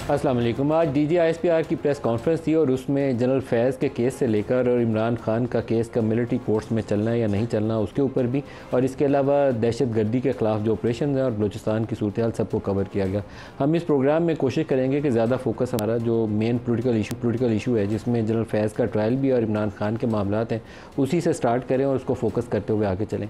अस्सलाम वालेकुम। आज DGISPR की प्रेस कॉन्फ्रेंस थी और उसमें जनरल फैज़ के केस से लेकर और इमरान खान का केस का मिलिट्री कोर्ट्स में चलना या नहीं चलना उसके ऊपर भी, और इसके अलावा दहशत गर्दी के ख़िलाफ़ जो ऑपरेशन है और बलूचिस्तान की सूरत हाल सबको कवर किया गया। हम इस प्रोग्राम में कोशिश करेंगे कि ज़्यादा फोकस हमारा जो मेन पोलिटिकल इशू है जिसमें जनरल फैज़ का ट्रायल भी और इमरान खान के मामलात हैं उसी से स्टार्ट करें और उसको फोकस करते हुए आगे चलें।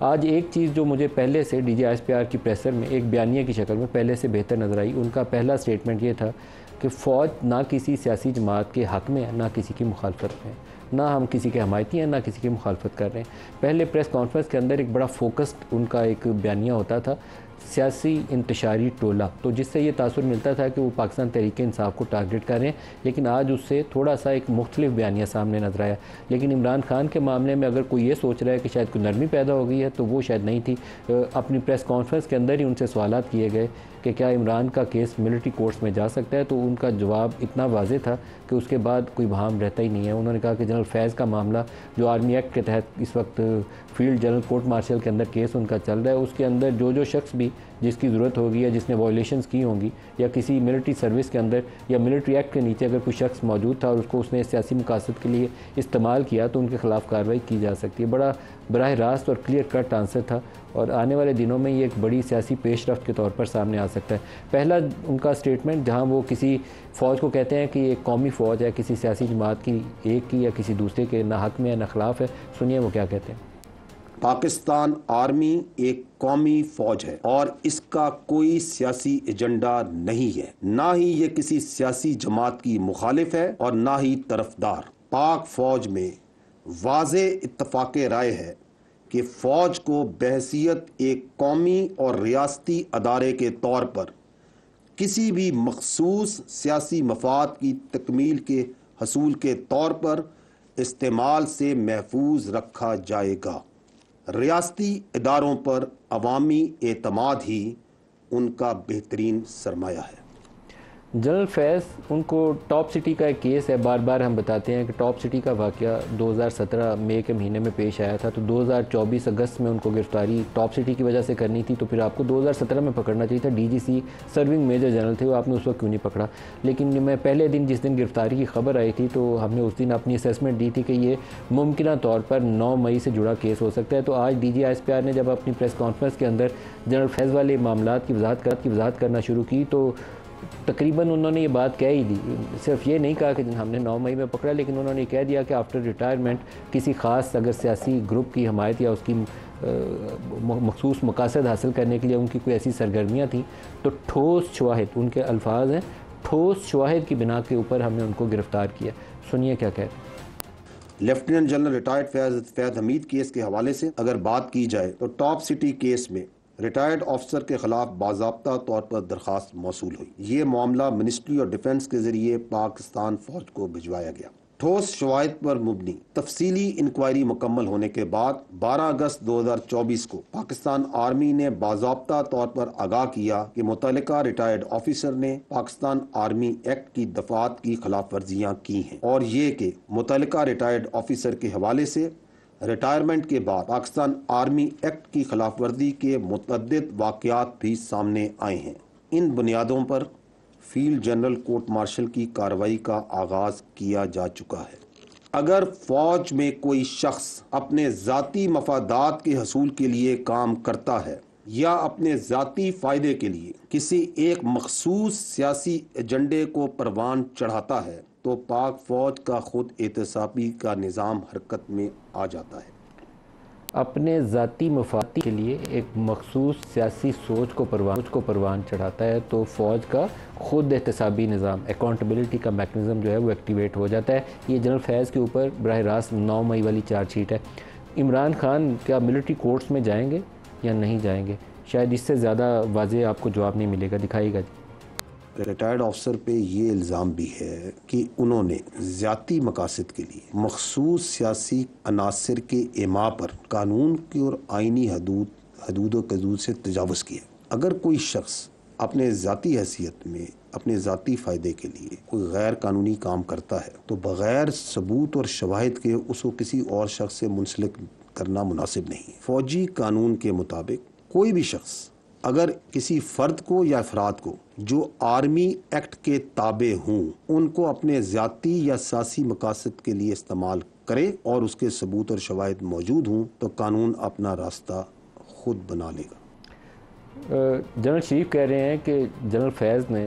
आज एक चीज़ जो मुझे पहले से DGISPR की प्रेसर में एक बयानिया की शक्ल में पहले से बेहतर नज़र आई, उनका पहला स्टेटमेंट ये था कि फ़ौज ना किसी सियासी जमात के हक़ में है ना किसी की मुखालफत में, ना हम किसी के हमायती हैं ना किसी की मुखालफत कर रहे हैं। पहले प्रेस कॉन्फ्रेंस के अंदर एक बड़ा फोकस्ड उनका एक बयानिया होता था, सियासी इंतशारी टोला, तो जिससे ये तासुर मिलता था कि वो पाकिस्तान तहरीक इंसाफ को टारगेट कर रहे हैं, लेकिन आज उससे थोड़ा सा एक मुख्तलिफ बयानिया सामने नजर आया। लेकिन इमरान खान के मामले में अगर कोई ये सोच रहा है कि शायद कोई नरमी पैदा हो गई है तो वो शायद नहीं थी। अपनी प्रेस कॉन्फ्रेंस के अंदर ही उनसे सवालात किए गए कि क्या इमरान का केस मिलिट्री कोर्ट्स में जा सकता है, तो उनका जवाब इतना वाज़े था कि उसके बाद कोई बहाम रहता ही नहीं है। उन्होंने कहा कि जनरल फैज़ का मामला जो आर्मी एक्ट के तहत इस वक्त फील्ड जनरल कोर्ट मार्शल के अंदर केस उनका चल रहा है, उसके अंदर जो शख्स भी जिसकी ज़रूरत होगी या जिसने वायलेशंस की होंगी या किसी मिलिट्री सर्विस के अंदर या मिलिट्री एक्ट के नीचे अगर कोई शख्स मौजूद था और उसको उसने सियासी मकासद के लिए इस्तेमाल किया तो उनके ख़िलाफ़ कार्रवाई की जा सकती है। बड़ा बराह रास्त और क्लियर कट आंसर था और आने वाले दिनों में ये एक बड़ी सियासी पेशरफ्त के तौर पर सामने आ सकता है। पहला उनका स्टेटमेंट जहां वो किसी फ़ौज को कहते हैं कि एक कौमी फ़ौज है, किसी सियासी जमात की एक की या किसी दूसरे के ना हक़ में है ना खिलाफ है। सुनिए वो क्या कहते हैं। पाकिस्तान आर्मी एक कौमी फौज है और इसका कोई सियासी एजेंडा नहीं है, ना ही ये किसी सियासी जमात की मुखालिफ है और ना ही तरफदार। पाक फौज में वाज़े इत्तफाक़ राय है कि फ़ौज को बहैसियत एक कौमी और रियासती अदारे के तौर पर किसी भी मखसूस सियासी मफाद की तकमील के हसूल के तौर पर इस्तेमाल से महफूज रखा जाएगा। रियासती इदारों पर अवामी एतमाद ही उनका बेहतरीन सरमाया है। जनरल फैज़ उनको टॉप सिटी का एक केस है, बार बार हम बताते हैं कि टॉप सिटी का वाक़या 2017 मई के महीने में पेश आया था, तो 2024 अगस्त में उनको गिरफ्तारी टॉप सिटी की वजह से करनी थी, तो फिर आपको 2017 में पकड़ना चाहिए था। DGC सर्विंग मेजर जनरल थे वो, आपने उस वक्त क्यों नहीं पकड़ा। लेकिन मैं पहले दिन जिस दिन गिरफ्तारी की खबर आई थी तो हमने उस दिन अपनी असेसमेंट दी थी कि ये मुमकिन तौर पर 9 मई से जुड़ा केस हो सकता है। तो आज DGISPR ने जब अपनी प्रेस कॉन्फ्रेंस के अंदर जनरल फैज़ वाले मामलात की वजाहत करना शुरू की तो तकरीबन उन्होंने ये बात कह ही दी। सिर्फ ये नहीं कहा कि हमने 9 मई में पकड़ा, लेकिन उन्होंने कह दिया कि आफ्टर रिटायरमेंट किसी ख़ास अगर सियासी ग्रुप की हमायत या उसकी मखसूस मकासद हासिल करने के लिए उनकी कोई ऐसी सरगर्मियाँ थी तो ठोस शवाहिद, उनके अल्फाज हैं, ठोस शवाहिद की बिना के ऊपर हमने उनको गिरफ़्तार किया। सुनिए क्या कहते हैं। लेफ्टिनेंट जनरल रिटायर्ड फैज़ हमीद केस के हवाले से अगर बात की जाए तो टॉप सिटी केस में रिटायर्ड ऑफिसर के खिलाफ बाज़ाब्ता तौर पर दरख्वास्त मौसूल हुई। ये मामला मिनिस्ट्री ऑफ डिफेंस के जरिए पाकिस्तान फौज को भिजवाया गया। ठोस शवाहिद पर मुबनी तफसीली इंक्वायरी मुकम्मल होने के बाद 12 अगस्त 2024 को पाकिस्तान आर्मी ने बाज़ाब्ता तौर पर आगाह किया कि मुतल्लिका रिटायर्ड ऑफिसर ने पाकिस्तान आर्मी एक्ट की दफात की खिलाफ वर्जियाँ की हैं और ये कि मुतल्लिका रिटायर्ड ऑफिसर के हवाले से रिटायरमेंट के बाद पाकिस्तान आर्मी एक्ट की खिलाफ वर्जी के मुतअद्दिद वाक़यात भी सामने आए हैं। इन बुनियादों पर फील्ड जनरल कोर्ट मार्शल की कार्रवाई का आगाज़ किया जा चुका है। अगर फ़ौज में कोई शख्स अपने ज़ाती मफादात के हसूल के लिए काम करता है या अपने ज़ाती फ़ायदे के लिए किसी एक मखसूस सियासी एजेंडे को परवान चढ़ाता है तो पाक फौज का खुद एहतसाबी का निज़ाम हरकत में आ जाता है। अपने ज़ाती मफाद के लिए एक मखसूस सियासी सोच को परवान चढ़ाता है तो फ़ौज का खुद एहतसाबी निज़ाम, अकाउंटेबिलिटी का मैकेनिज़्म जो है वो एक्टिवेट हो जाता है। ये जनरल फैज़ के ऊपर बराह रास्त 9 मई वाली चार्जशीट है। इमरान खान क्या मिलिट्री कोर्ट्स में जाएंगे या नहीं जाएंगे, शायद इससे ज़्यादा वाज़े आपको जवाब नहीं मिलेगा। दिखाइएगा जी। रिटायर्ड ऑफिसर पे ये इल्ज़ाम भी है कि उन्होंने ज़ाती मकासद के लिए मखसूस सियासी अनासर के इमा पर कानून की और आइनी हदूद से तजावुज़ किया। अगर कोई शख्स अपने ज़ाती हैसियत में अपने ज़ाती फ़ायदे के लिए कोई गैर कानूनी काम करता है तो बग़ैर सबूत और शवाहिद के उसको किसी और शख्स से मुंसलिक करना मुनासिब नहीं है। फ़ौजी कानून के मुताबिक कोई भी शख्स अगर किसी फ़र्द को या अफराद को जो आर्मी एक्ट के ताबे हों उनको अपने ज़ाती या सियासी मकासद के लिए इस्तेमाल करे और उसके सबूत और शवाहिद मौजूद हों तो कानून अपना रास्ता खुद बना लेगा। जनरल शरीफ कह रहे हैं कि जनरल फैज़ ने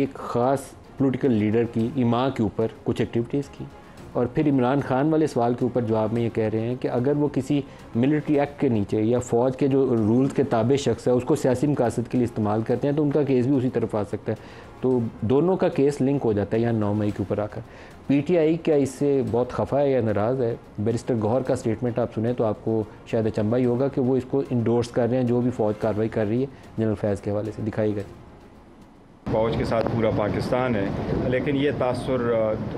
एक ख़ास पॉलिटिकल लीडर की इमाम के ऊपर कुछ एक्टिविटीज़ की, और फिर इमरान खान वाले सवाल के ऊपर जवाब में ये कह रहे हैं कि अगर वो किसी मिलिट्री एक्ट के नीचे या फ़ौज के जो रूल्स के ताबे शख्स है उसको सियासी मकासद के लिए इस्तेमाल करते हैं तो उनका केस भी उसी तरफ आ सकता है। तो दोनों का केस लिंक हो जाता है यहाँ 9 मई के ऊपर आकर। पीटीआई क्या इससे बहुत खफा है या नाराज़ है? बैरिस्टर गौहर का स्टेटमेंट आप सुने तो आपको शायद अचंभा ही होगा कि वो इसको इंडोर्स कर रहे हैं जो भी फ़ौज कार्रवाई कर रही है जनरल फैज़ के हवाले से। दिखाई गई फ़ौज के साथ पूरा पाकिस्तान है, लेकिन ये तासुर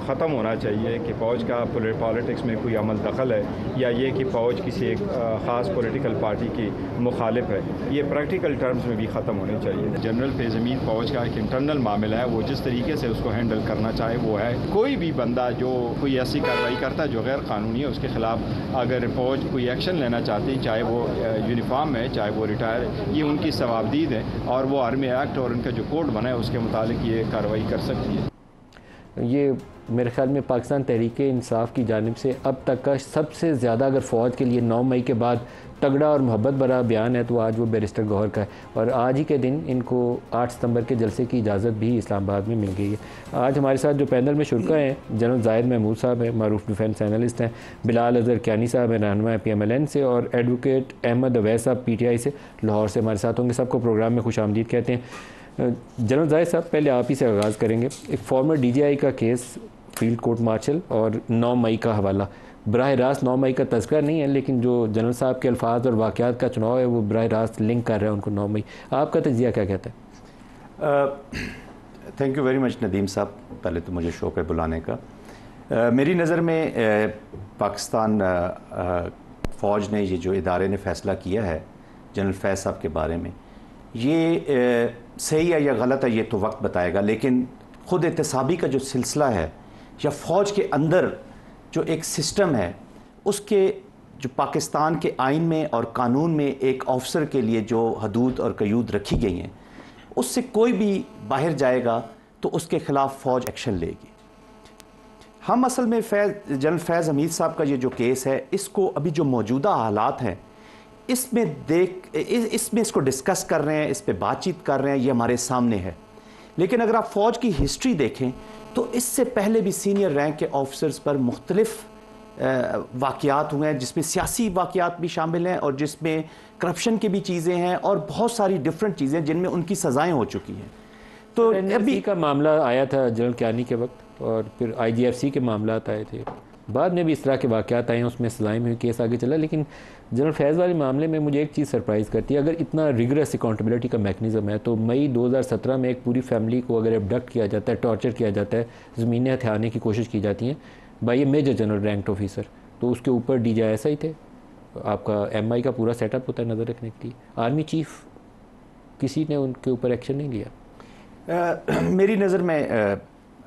ख़त्म होना चाहिए कि फ़ौज का पॉलिटिक्स में कोई अमल दखल है या ये कि फ़ौज किसी एक ख़ास पॉलिटिकल पार्टी की मुखालिफ है, ये प्रैक्टिकल टर्म्स में भी ख़त्म होने चाहिए। जनरल फैज़ हमीद फ़ौज का एक इंटरनल मामला है, वो जिस तरीके से उसको हैंडल करना चाहे वो है। कोई भी बंदा जो कोई ऐसी कार्रवाई करता है जो गैर कानूनी है उसके ख़िलाफ़ अगर फ़ौज कोई एक्शन लेना चाहती है, चाहे वो यूनिफॉर्म है चाहे वो रिटायर है, ये उनकी सवाबदीद है और वो आर्मी एक्ट और उनका जो कोड बना है उसके मुताबिक ये कार्रवाई कर सकती है। ये मेरे ख्याल में पाकिस्तान तहरीक इंसाफ की जानिब से अब तक का सबसे ज़्यादा अगर फ़ौज के लिए 9 मई के बाद तगड़ा और मोहब्बत भरा बयान है तो आज वो बैरिस्टर गौहर का है, और आज ही के दिन इनको 8 सितंबर के जलसे की इजाज़त भी इस्लामाबाद में मिल गई है। आज हमारे साथ जो पैनल में शुरका हैं जनरल जाहिद महमूद साहब हैं, मारूफ डिफेंस एनालिस्ट हैं, बिलाल अजहर कियानी साहब हैं, रहनुमा PMLN से, और एडवोकेट अहमद अवैस साहब PTI से लाहौर से हमारे साथ होंगे। सबको प्रोग्राम में खुश आमदीद कहते हैं। जनरल जाहिद साहब, पहले आप ही से आगाज़ करेंगे। एक फॉर्मर DGI का केस, फील्ड कोर्ट मार्शल और 9 मई का हवाला, बराह रास्त 9 मई का तज़किरा नहीं है लेकिन जो जनरल साहब के अल्फाज और वाक़यात का चुनाव है वो बराह रास्त लिंक कर रहा है उनको 9 मई। आपका तजिया क्या कहता है? Thank you very much Nadeem साहब, पहले तो मुझे शो पे बुलाने का। मेरी नज़र में पाकिस्तान फ़ौज ने ये जो इदारे ने फ़ैसला किया है जनरल फैज़ साहब के बारे में, ये सही है या गलत है ये तो वक्त बताएगा, लेकिन ख़ुद एहतसाबी का जो सिलसिला है या फ़ौज के अंदर जो एक सिस्टम है उसके जो पाकिस्तान के आइन में और कानून में एक ऑफिसर के लिए जो हदूद और कयूद रखी गई हैं उससे कोई भी बाहर जाएगा तो उसके ख़िलाफ़ फ़ौज एक्शन लेगी। हम असल में जनरल फैज़ हमीद साहब का ये जो केस है इसको अभी जो मौजूदा हालात हैं इसमें इसको डिस्कस कर रहे हैं, इस पर बातचीत कर रहे हैं, ये हमारे सामने है। लेकिन अगर आप फ़ौज की हिस्ट्री देखें तो इससे पहले भी सीनियर रैंक के ऑफिसर्स पर मुख्तलिफ वाक़यात हुए हैं जिसमें सियासी वाक़यात भी शामिल हैं और जिसमें करप्शन की भी चीज़ें हैं और बहुत सारी डिफरेंट चीज़ें जिनमें उनकी सज़ाएँ हो चुकी हैं। तो अभी का मामला आया था जनरल कियानी के वक्त, और फिर IGFC के मामला आए थे, बाद में भी इस तरह के वाक़यात आए हैं, उसमें सज़ाएँ में केस आगे चला। लेकिन जनरल फैज़ वाले मामले में मुझे एक चीज़ सरप्राइज़ करती है, अगर इतना रिगरस अकाउंटेबिलिटी का मैकेनिज़्म है तो मई 2017 में एक पूरी फैमिली को अगर एबडक्ट किया जाता है, टॉर्चर किया जाता है, ज़मीनें हथियाने की कोशिश की जाती हैं by a major general ranked officer, तो उसके ऊपर DGI ऐसा ही थे, आपका MI का पूरा सेटअप होता है नज़र रखने के लिए, आर्मी चीफ किसी ने उनके ऊपर एक्शन नहीं लिया। मेरी नज़र में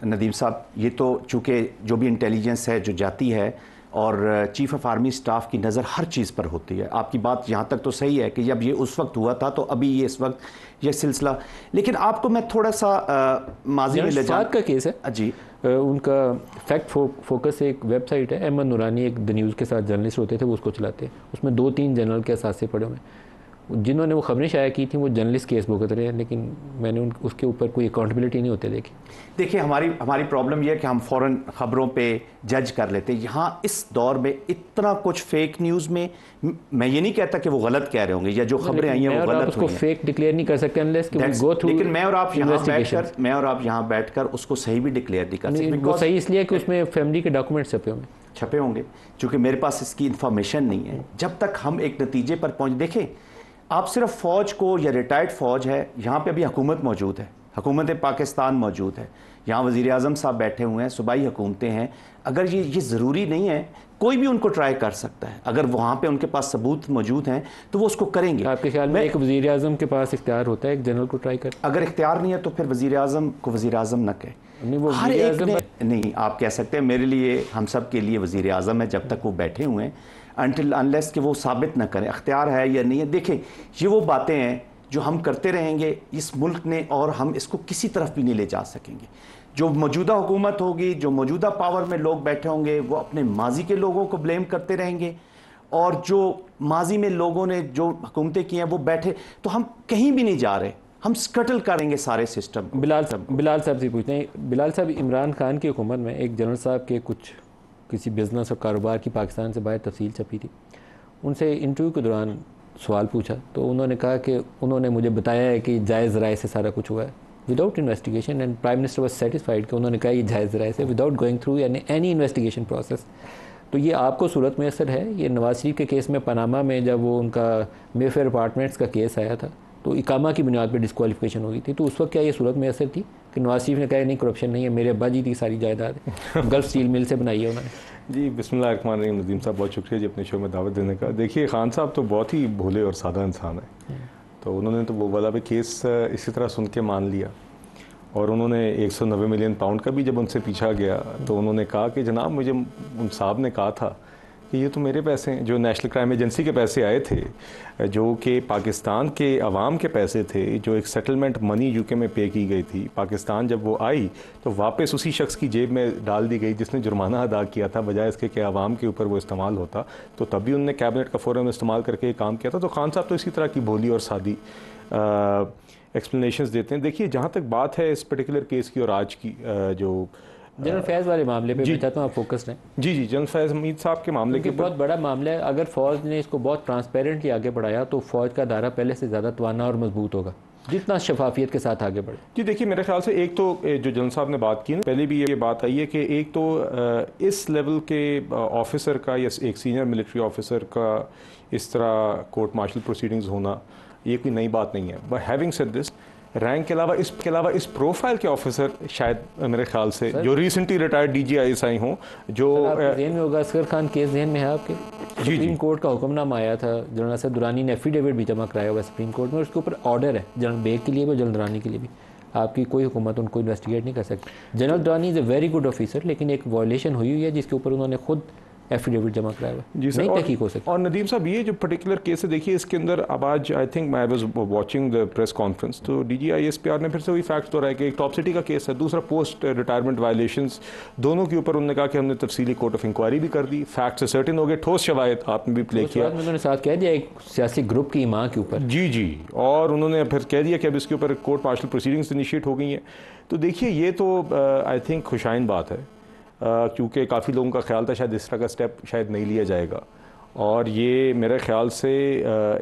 नदीम साहब, ये तो चूँकि जो भी इंटेलिजेंस है जो जाती है और चीफ़ ऑफ आर्मी स्टाफ की नज़र हर चीज़ पर होती है। आपकी बात यहाँ तक तो सही है कि जब ये उस वक्त हुआ था तो अभी ये इस वक्त ये सिलसिला, लेकिन आपको मैं थोड़ा सा माजी में ले जाऊँ। का केस है जी, उनका फैक्ट फोकस एक वेबसाइट है, अहमद नूरानी एक द न्यूज़ के साथ जर्नलिस्ट होते थे, वो उसको चलाते हैं, उसमें 2-3 जनरल के असासे पड़े हुए हैं जिन्होंने वो खबरें शाया की थी, वो जर्नलिस्ट केस भुगत रहे हैं, लेकिन मैंने उसके ऊपर कोई अकाउंटेबिलिटी नहीं होते देखी। देखिए हमारी प्रॉब्लम यह है कि हम फ़ौरन ख़बरों पे जज कर लेते हैं। यहाँ इस दौर में इतना कुछ फेक न्यूज़ में, मैं ये नहीं कहता कि वो गलत कह रहे होंगे या जो खबरें आई हैं वो गलत उसको फेक डिक्लेयर नहीं कर सकते अनलेस कि गो थ्रू, लेकिन मैं और आप यहाँ बैठकर उसको सही भी डिक्लेयर नहीं कर सकते। वो सही इसलिए कि उसमें फैमिली के डॉक्यूमेंट्स छपे होंगे, चूँकि मेरे पास इसकी इंफॉर्मेशन नहीं है। जब तक हम एक नतीजे पर पहुँच, देखें आप सिर्फ फ़ौज को या रिटायर्ड फ़ौज है, यहाँ पे अभी हुकूमत मौजूद है, हुकूमत पाकिस्तान मौजूद है, यहाँ वज़ीर आज़म साहब बैठे हुए हैं, सूबाई हुकूमतें हैं। अगर ये ज़रूरी नहीं है, कोई भी उनको ट्राई कर सकता है, अगर वहाँ पे उनके पास सबूत मौजूद हैं तो वो उसको करेंगे। आपके ख्याल में एक वज़ीर आज़म के पास इख्तियार होता है एक जनरल को ट्राई कर? अगर इख्तियार नहीं है तो फिर वज़ीर आज़म को वज़ीर आज़म न कहे, हर एक ने नहीं, आप कह सकते हैं मेरे लिए, हम सब के लिए वज़ीर आज़म है जब तक वो बैठे हुए हैं। अनटिल अनलेस कि वो साबित ना करें अख्तियार है या नहीं है। देखें, ये वो बातें हैं जो हम करते रहेंगे इस मुल्क ने, और हम इसको किसी तरफ भी नहीं ले जा सकेंगे। जो मौजूदा हुकूमत होगी, जो मौजूदा पावर में लोग बैठे होंगे, वो अपने माजी के लोगों को ब्लेम करते रहेंगे, और जो माजी में लोगों ने जो हुकूमतें की हैं वो बैठे, तो हम कहीं भी नहीं जा रहे, हम स्कटल करेंगे सारे सिस्टम। बिलाल साहब से पूछते हैं, बिलाल साहब, इमरान खान की हुकूमत में एक जनरल साहब के कुछ किसी बिजनेस और कारोबार की पाकिस्तान से बाहर तफसील छपी थी, उनसे इंटरव्यू के दौरान सवाल पूछा तो उन्होंने कहा कि उन्होंने मुझे बताया है कि जायज़ राय से सारा कुछ हुआ है without investigation, and prime minister was satisfied कि उन्होंने कहा ये जायज़ राय से without going through any investigation process. तो ये आपको सूरत में असर है? ये नवाज शरीफ के केस में पनामा में जब वो उनका मेफेयर अपार्टमेंट्स का केस आया था तो इकामा की बुनियाद पर डिस्क्वालिफिकेशन हो गई थी, तो उस वक्त क्या ये सूरत में असर थी कि नवाज शरीफ ने कहा नहीं करप्शन नहीं है, मेरे अब्बा जी की सारी जायदाद गल्फ स्टील मिल से बनाई है उन्होंने? जी, बिस्मिल्लाहिर्रहमानिर्रहीम। नदीम साहब, बहुत शुक्रिया जी अपने शो में दावत देने का। देखिए, खान साहब तो बहुत ही भोले और सादा इंसान है, तो उन्होंने तो वो वाला भी केस इसी तरह सुन के मान लिया, और उन्होंने 190 मिलियन पाउंड का भी जब उनसे पूछा गया तो उन्होंने कहा कि जनाब, मुझे उन साहब ने कहा था कि ये तो मेरे पैसे हैं, जो नेशनल क्राइम एजेंसी के पैसे आए थे, जो कि पाकिस्तान के अवाम के पैसे थे, जो एक सेटलमेंट मनी यूके में पे की गई थी, पाकिस्तान जब वो आई तो वापस उसी शख्स की जेब में डाल दी गई जिसने जुर्माना अदा किया था, बजाय इसके कि अवाम के ऊपर वो इस्तेमाल होता। तो तभी उन्होंने कैबिनेट का फ़ौरन इस्तेमाल करके काम किया था। तो खान साहब तो इसी तरह की भोली और सादी एक्सप्लेनेशंस देते हैं। देखिए, जहाँ तक बात है इस पर्टिकुलर केस की और आज की, जो जनरल फैज़ वाले मामले पे मैं चाहता हूँ आप फोकस रहें। जी, जनरल फैज़ हमीद साहब के मामले के बहुत बड़ा मामला है। अगर फ़ौज ने इसको बहुत ट्रांसपेरेंटली आगे बढ़ाया तो फ़ौज का दायरा पहले से ज़्यादा तवाना और मजबूत होगा जितना शफाफियत के साथ आगे बढ़े। जी देखिए, मेरे ख्याल से एक तो जो जनरल साहब ने बात की ना, पहले भी ये बात आई है कि एक तो इस लेवल के ऑफिसर का या एक सीनियर मिलिट्री ऑफिसर का इस तरह कोर्ट मार्शल प्रोसीडिंग्स होना ये कोई नई बात नहीं है। But having said this, rank के अलावा इस प्रोफाइल के ऑफिसर शायद मेरे ख्याल से जो रिसेंटली रिटायर्ड DGISI हों, जो ज़हन में होगा असगर खान केस ज़हन में है आपके? सुप्रीम कोर्ट का हुक्मनामा आया था, जनरल असद दुरानी ने एफिडेविट भी जमा कराया हुआ सुप्रीम कोर्ट में, उसके ऊपर ऑर्डर है जनरल बेग के लिए भी और जनरल दुरानी के लिए भी। आपकी कोई हुकूमत उनको इन्वेस्टिगेट नहीं कर सकती। General Durrani is a very good officer, लेकिन एक वायलेशन हुई है जिसके ऊपर उन्होंने खुद एफिडेविट जमा कराया हुआ, जी सर। तहकीक हो सकती। और नदीम साहब, ये जो पर्टिकुलर केस है, देखिए इसके अंदर अब आज I think I was watching the press conference, तो DGISPR ने फिर से वही फैक्ट दोहराया कि एक टॉप सिटी का केस है, दूसरा पोस्ट रिटायरमेंट वायलेशंस, दोनों के ऊपर उन्होंने कहा कि हमने तफसीली कोर्ट ऑफ इंक्वायरी भी कर दी, फैक्ट से सर्टेन हो गए, ठोस शवायद आपने भी प्ले किया। उन्होंने साथ कह दिया एक सियासी ग्रुप की माँ के ऊपर। जी, और उन्होंने फिर कह दिया कि अब इसके ऊपर कोर्ट मार्शल प्रोसीडिंग्स इनिशिएट हो गई हैं। तो देखिए, ये तो आई थिंक खुशाइन बात है, क्योंकि काफ़ी लोगों का ख्याल था शायद इस तरह का स्टेप शायद नहीं लिया जाएगा, और ये मेरे ख्याल से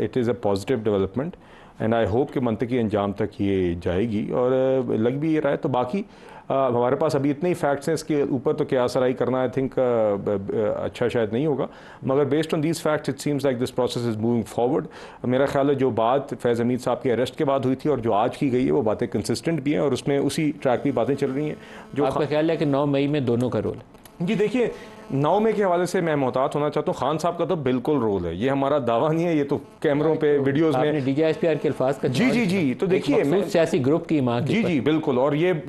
it is a positive development, and I hope कि मंतकी अंजाम तक ये जाएगी, और लग भी ये रहा है। तो बाकी हमारे पास अभी इतने ही फैक्ट्स हैं, इसके ऊपर तो क्या सराई करना आई थिंक अच्छा शायद नहीं होगा, मगर based on these facts it seems like this process is moving forward. मेरा ख्याल है जो बात फैज़ हमीद साहब के अरेस्ट के बाद हुई थी और जो आज की गई है वो बातें कंसिस्टेंट भी हैं, और उसमें उसी ट्रैक की बातें चल रही हैं। जो आपका ख्याल है कि 9 मई में दोनों का रोल है? जी देखिए, 9 मई के हवाले से मैं मोहतात होना चाहता हूँ। खान साहब का तो बिल्कुल रोल है, ये हमारा दावा नहीं है, ये तो कैमरों पे वीडियोस में DGISPR के अल्फाज का जी तो देखिए, मैं सियासी ग्रुप की माँ जी बिल्कुल, और ये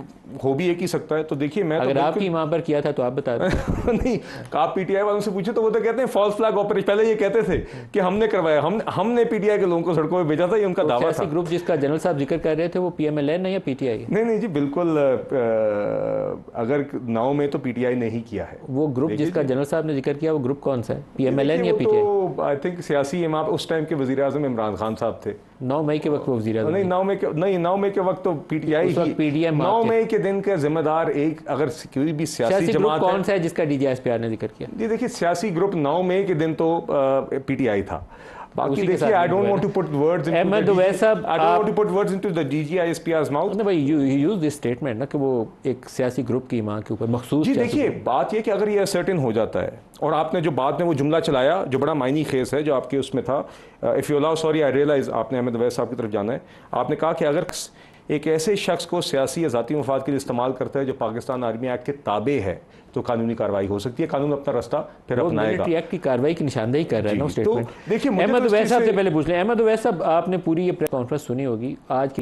हो भी एक ही सकता है। तो देखिए, मैं अगर आपकी माँ पर किया था तो आप बता दें। नहीं, आप PTI वालों से पूछे तो वो तो कहते हैं फॉल्स फ्लैग ऑपरेशन, पहले ये कहते थे कि हमने करवाया, हमने PTI के लोगों को सड़कों पे भेजा था, ये उनका दावा था। ग्रुप जिसका जनरल साहब जिक्र कर रहे थे वो PMLN है या PTI? नहीं जी बिल्कुल, अगर 9 में तो PTI ने ही किया है। वो ग्रुप जिसका जनरल साहब ने जिक्र किया वो ग्रुप कौन सा है, PMLN या PTI? तो आई थिंक सियासी इमाम उस टाइम के वज़ीर आज़म इमरान खान साहब थे। 9 मई के वक्त वो वज़ीर आज़म नहीं, 9 मई के वक्त तो PTI ही। 9 मई के दिन के जिम्मेदार एक, अगर कोई भी सियासी जमात कौन सा है जिसका DGISPR ने जिक्र किया? जी देखिए, सियासी ग्रुप 9 मई के दिन तो PTI था। बाकी देखिए, I don't want to put words into the DGISPR's mouth। नहीं भाई, you use this statement ना कि वो एक सियासी ग्रुप की माँ के ऊपर मखसूस। जी देखिए, बात ये कि अगर ये सर्टेन हो जाता है, और आपने जो बाद में वो जुमला चलाया जो बड़ा मायनी खेस है जो आपके उसमें था, if you allow, sorry I realise आपने अहमद अवैस साहब की तरफ जाना है, आपने कहा कि अगर एक ऐसे शख्स को सियासी या ज़ाती मफाद के लिए इस्तेमाल करता है जो पाकिस्तान आर्मी एक्ट के ताबे है, तो कानूनी कार्रवाई हो सकती है, कानून अपना रास्ता फिर अपनाएगा। मिलिट्री एक्ट की कार्रवाई की निशानदेही कर रहा है ना स्टेटमेंट। तो देखिए, अहमद अवैस साहब से पहले पूछ लें। अहमद अवैस साहब, आपने पूरी ये प्रेस कॉन्फ्रेंस सुनी होगी। आज